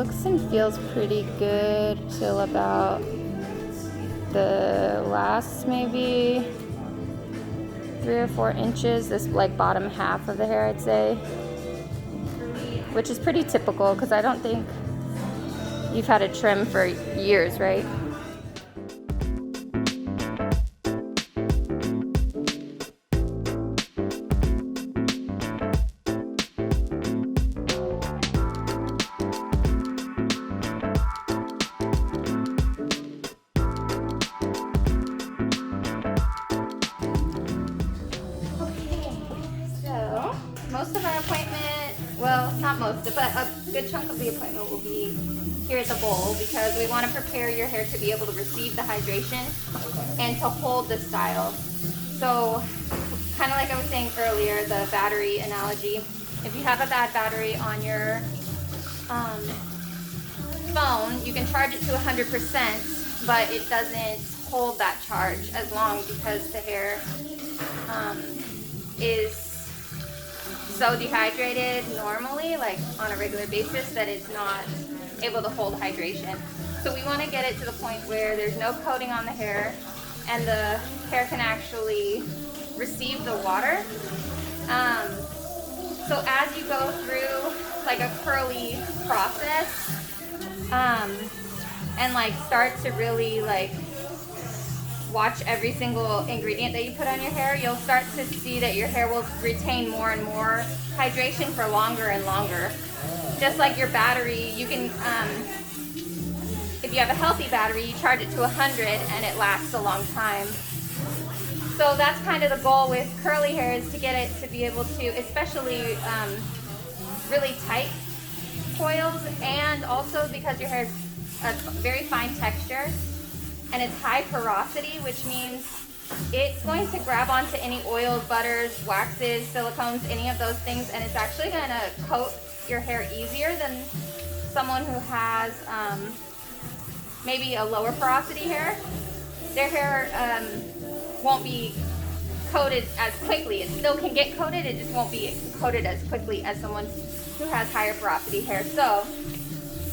looks and feels pretty good till about the last maybe 3 or 4 inches, this like bottom half of the hair, I'd say, which is pretty typical because I don't think you've had a trim for years, right? Most of our appointment, well, not most, but a good chunk of the appointment will be here at the bowl because we want to prepare your hair to be able to receive the hydration and to hold the style. So, kind of like I was saying earlier, the battery analogy, if you have a bad battery on your phone, you can charge it to 100%, but it doesn't hold that charge as long because the hair is so dehydrated normally, like on a regular basis, that it's not able to hold hydration. So we want to get it to the point where there's no coating on the hair and the hair can actually receive the water. So as you go through like a curly process and like start to really like watch every single ingredient that you put on your hair, you'll start to see that your hair will retain more and more hydration for longer and longer. Just like your battery, you can, if you have a healthy battery, you charge it to 100 and it lasts a long time. So that's kind of the goal with curly hair, is to get it to be able to, especially really tight coils, and also because your hair is a very fine texture and it's high porosity, which means it's going to grab onto any oils, butters, waxes, silicones, any of those things, and it's actually going to coat your hair easier than someone who has maybe a lower porosity hair. Their hair won't be coated as quickly. It still can get coated, it just won't be coated as quickly as someone who has higher porosity hair. So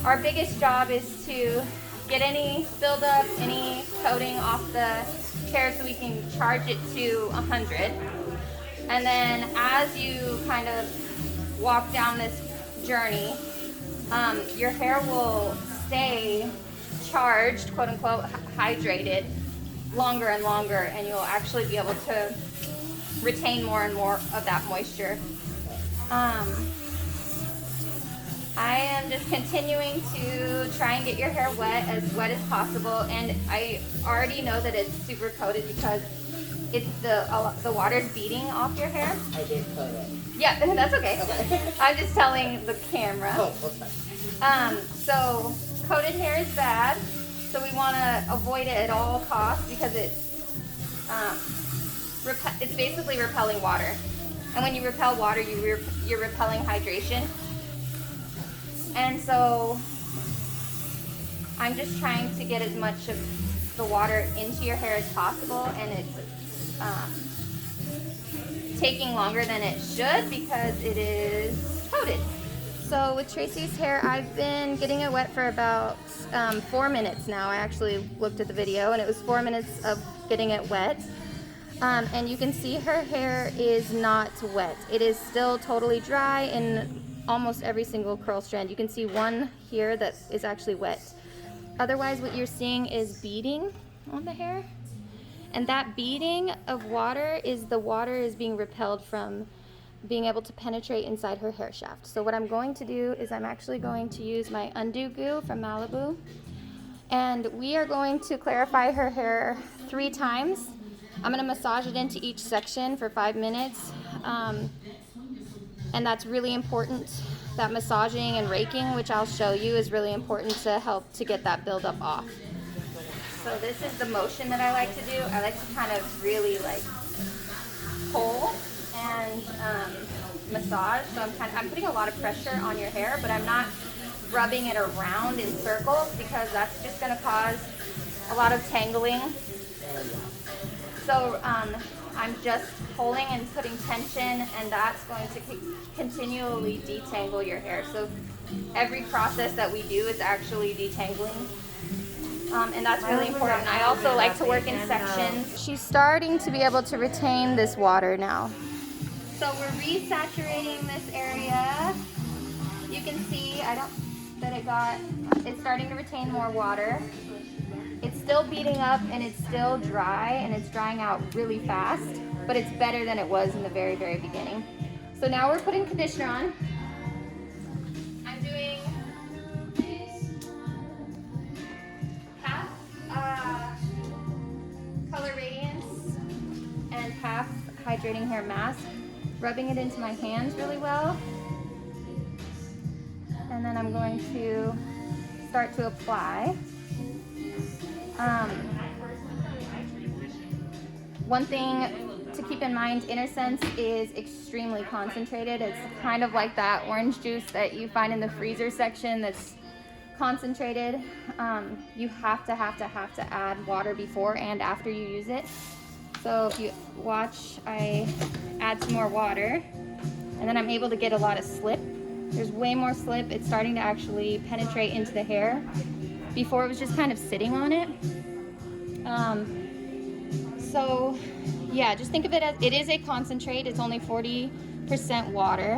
our biggest job is to get any buildup, any coating off the hair so we can charge it to 100. And then as you kind of walk down this journey, your hair will stay charged, quote unquote, hydrated longer and longer, and you'll actually be able to retain more and more of that moisture. I am just continuing to try and get your hair wet as possible, and I already know that it's super coated because it's the water's beating off your hair. I did coat it. Yeah, that's okay. I'm just telling the camera. Oh, okay. So coated hair is bad, so we want to avoid it at all costs because it's basically repelling water, and when you repel water, you're repelling hydration. And so I'm just trying to get as much of the water into your hair as possible, and it's taking longer than it should because it is coated. So with Tracy's hair, I've been getting it wet for about 4 minutes now. I actually looked at the video and it was 4 minutes of getting it wet. And you can see her hair is not wet. It is still totally dry in almost every single curl strand. You can see one here that is actually wet. Otherwise, what you're seeing is beading on the hair. And that beading of water is the water is being repelled from being able to penetrate inside her hair shaft. So what I'm going to do is I'm actually going to use my Undo Goo from Malibu. And we are going to clarify her hair 3 times. I'm going to massage it into each section for 5 minutes. And that's really important. That massaging and raking, which I'll show you, is really important to help to get that buildup off. So this is the motion that I like to do. I like to kind of really like pull and massage. So I'm putting a lot of pressure on your hair, but I'm not rubbing it around in circles because that's just going to cause a lot of tangling. So I'm just pulling and putting tension, and that's going to continually detangle your hair. So every process that we do is actually detangling. And that's really important. I also like to work in sections. She's starting to be able to retain this water now. So we're resaturating this area. You can see, it's starting to retain more water. It's still beating up and it's still dry and it's drying out really fast, but it's better than it was in the very, very beginning. So now we're putting conditioner on. I'm doing half Color Radiance and half Hydrating Hair Mask, rubbing it into my hands really well. And then I'm going to start to apply. One thing to keep in mind, Innersense is extremely concentrated. It's kind of like that orange juice that you find in the freezer section that's concentrated. You have to add water before and after you use it. So if you watch, I add some more water and then I'm able to get a lot of slip. There's way more slip. It's starting to actually penetrate into the hair. Before it was just kind of sitting on it. So yeah, just think of it as, it is a concentrate. It's only 40% water,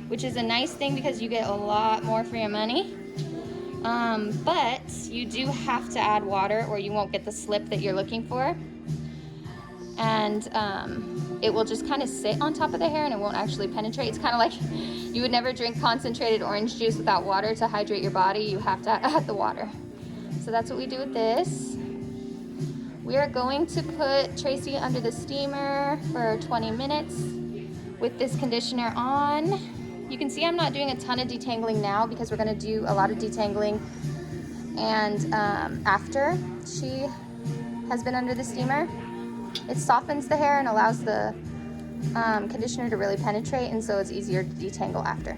which is a nice thing because you get a lot more for your money. But you do have to add water or you won't get the slip that you're looking for. And it will just kind of sit on top of the hair and it won't actually penetrate. It's kind of like you would never drink concentrated orange juice without water to hydrate your body. You have to add the water. So that's what we do with this. We are going to put Tracy under the steamer for 20 minutes with this conditioner on. You can see I'm not doing a ton of detangling now because we're going to do a lot of detangling and after she has been under the steamer. It softens the hair and allows the conditioner to really penetrate, and so it's easier to detangle after.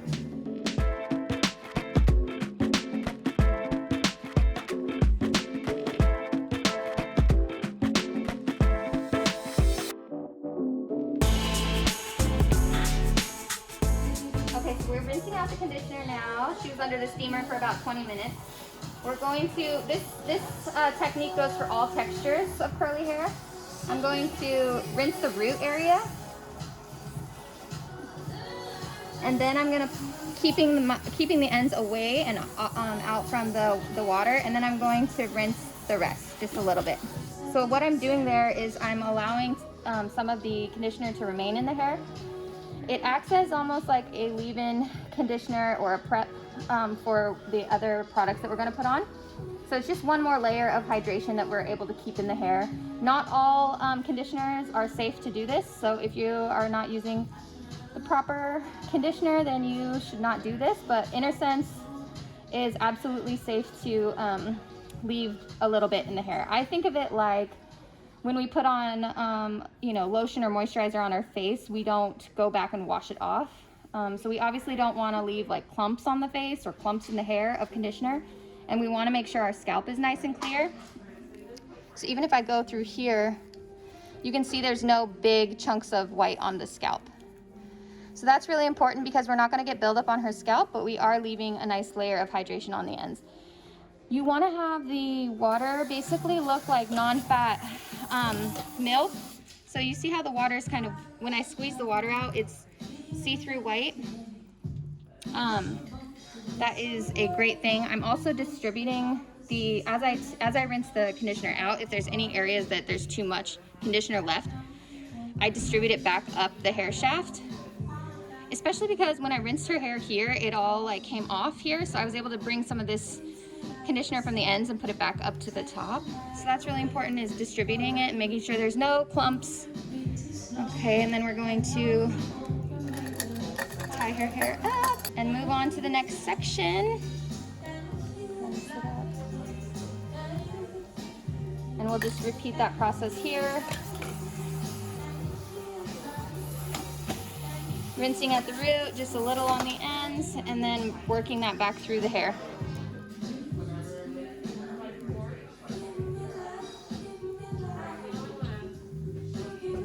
Okay, so we're rinsing out the conditioner now. She was under the steamer for about 20 minutes. We're going to, this technique goes for all textures of curly hair. I'm going to rinse the root area. And then I'm gonna, keeping the ends away and out from the water, and then I'm going to rinse the rest, just a little bit. So what I'm doing there is I'm allowing some of the conditioner to remain in the hair. It acts as almost like a leave-in conditioner or a prep for the other products that we're gonna put on. So it's just one more layer of hydration that we're able to keep in the hair. Not all conditioners are safe to do this, so if you are not using the proper conditioner, then you should not do this, but Innersense is absolutely safe to leave a little bit in the hair. I think of it like when we put on lotion or moisturizer on our face, we don't go back and wash it off. So we obviously don't want to leave like clumps on the face or clumps in the hair of conditioner, and we want to make sure our scalp is nice and clear. So even if I go through here, you can see there's no big chunks of white on the scalp. So that's really important because we're not going to get buildup on her scalp, but we are leaving a nice layer of hydration on the ends. You want to have the water basically look like non-fat milk. So you see how the water is kind of, when I squeeze the water out, it's see-through white. That is a great thing. I'm also distributing the, as I rinse the conditioner out, if there's any areas that there's too much conditioner left, I distribute it back up the hair shaft. Especially because when I rinsed her hair here, it all like came off here, so I was able to bring some of this conditioner from the ends and put it back up to the top. So that's really important, is distributing it and making sure there's no clumps. Okay, and then we're going to tie her hair up and move on to the next section. And we'll just repeat that process here. Rinsing at the root, just a little on the ends, and then working that back through the hair.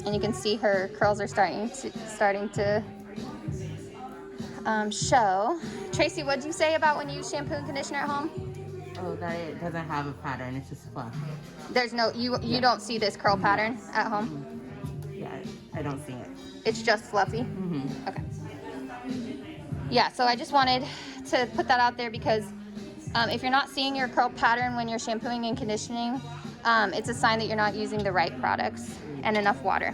And you can see her curls are starting to show. Tracy, what did you say about when you use shampoo and conditioner at home? Oh, that it doesn't have a pattern. It's just fluff. There's no, you don't see this curl pattern at home? Yeah, I don't see it. It's just fluffy? Mm-hmm. Okay. Yeah, so I just wanted to put that out there because if you're not seeing your curl pattern when you're shampooing and conditioning, it's a sign that you're not using the right products and enough water.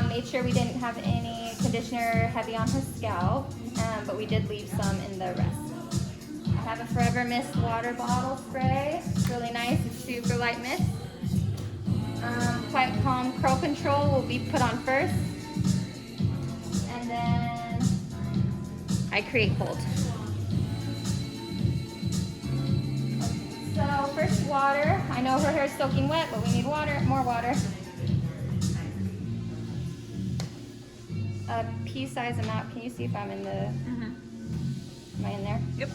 Made sure we didn't have any conditioner heavy on her scalp, but we did leave some in the rest. I have a Forever Mist water bottle spray. It's really nice. It's super light mist. Quiet Calm Curl Control will be put on first. And then I Create Hold. So first water. I know her hair is soaking wet, but we need water, more water. A pea-size amount. Can you see if I'm in the? Am I in there? Yep.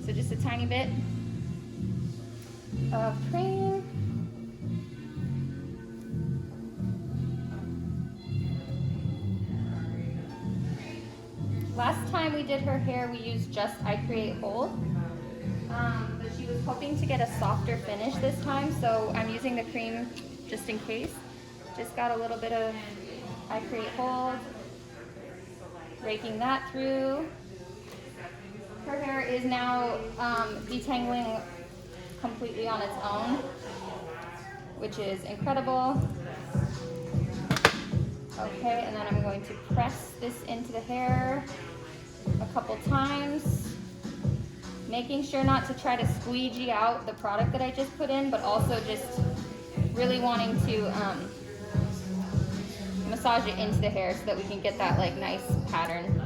So just a tiny bit of cream. Last time we did her hair, we used just I Create Hold. But she was hoping to get a softer finish this time, so I'm using the cream just in case. Just got a little bit of I Create Hold, raking that through. Her hair is now detangling completely on its own, which is incredible. Okay, and then I'm going to press this into the hair a couple times, making sure not to try to squeegee out the product that I just put in, but also just really wanting to massage it into the hair so that we can get that like nice pattern.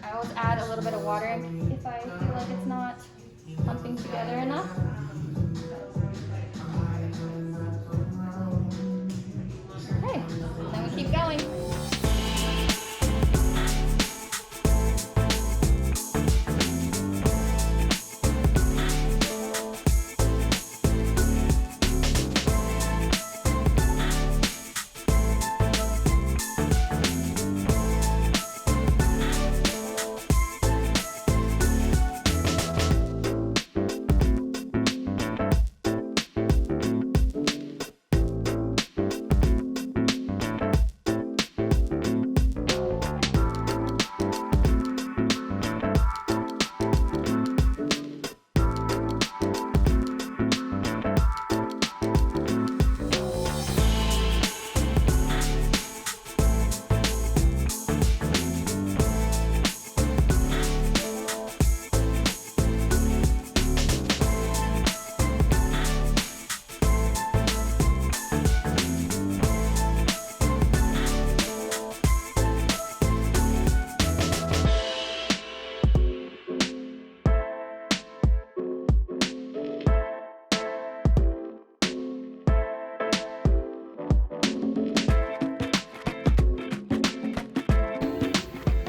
I always add a little bit of water if I feel like it's not clumping together enough. Okay, then we keep going.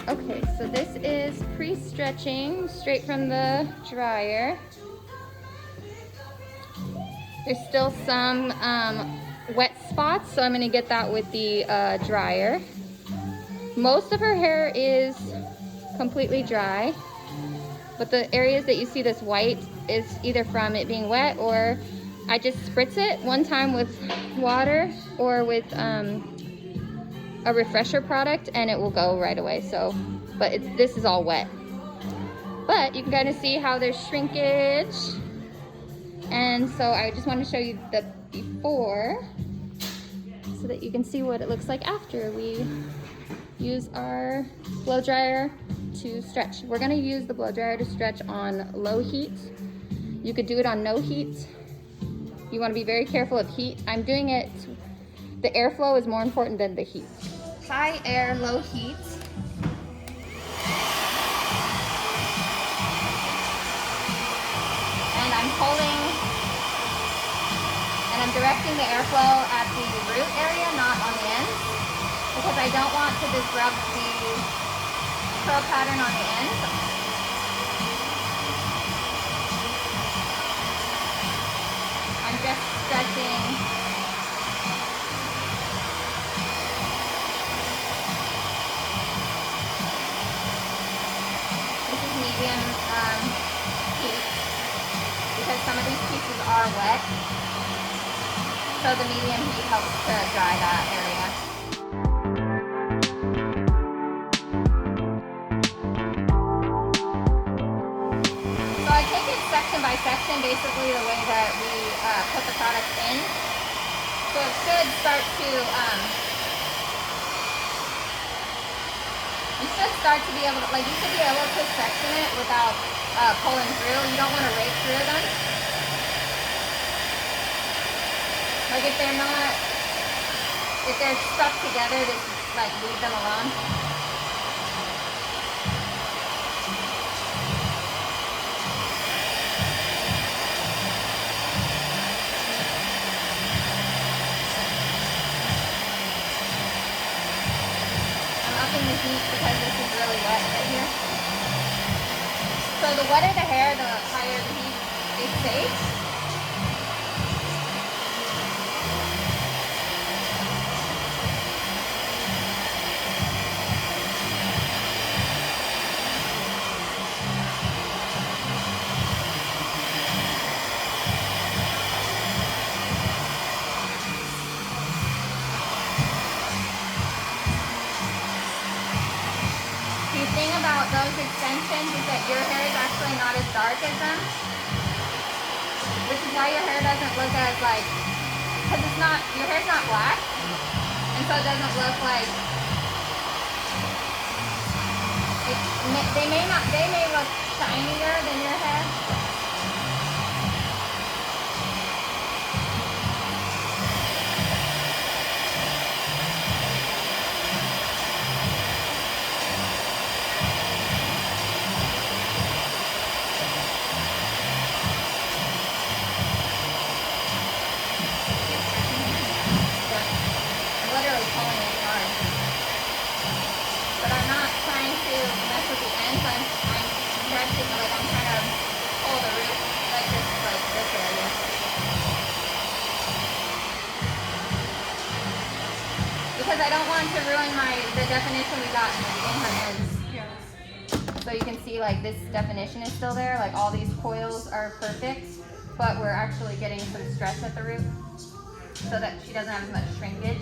Okay, so this is pre-stretching straight from the dryer. There's still some wet spots, so I'm gonna get that with the dryer. Most of her hair is completely dry, but the areas that you see this white is either from it being wet or I just spritz it one time with water or with a refresher product and it will go right away. So, but this is all wet. But you can kind of see how there's shrinkage. And so I just want to show you the before so that you can see what it looks like after we use our blow dryer to stretch. We're going to use the blow dryer to stretch on low heat. You could do it on no heat. You want to be very careful of heat. I'm doing it, the airflow is more important than the heat. High air, low heat. And I'm pulling, and I'm directing the airflow at the root area, not on the ends, because I don't want to disrupt the curl pattern on the ends. I'm just stretching wet. So the medium heat helps to dry that area. So I take it section by section, basically the way that we put the product in. So it should start to, you should start to be able to, like you should be able to section it without pulling through. You don't want to rake through them. Like if they're stuck together, just like leave them alone. I'm upping the heat because this is really wet right here. So the wetter the hair, the higher the heat is safe. The thing about those extensions is that your hair is actually not as dark as them, which is why your hair doesn't look as like, because it's not, your hair's not black, and so it doesn't look like, they may look shinier than your hair. Pulling it hard, but I'm not trying to mess with the ends. I'm stretching, like I'm trying to pull the root like this area. Because I don't want to ruin the definition we got in her ends. Yeah. So you can see like this definition is still there. Like all these coils are perfect, but we're actually getting some stress at the root so that she doesn't have as much shrinkage.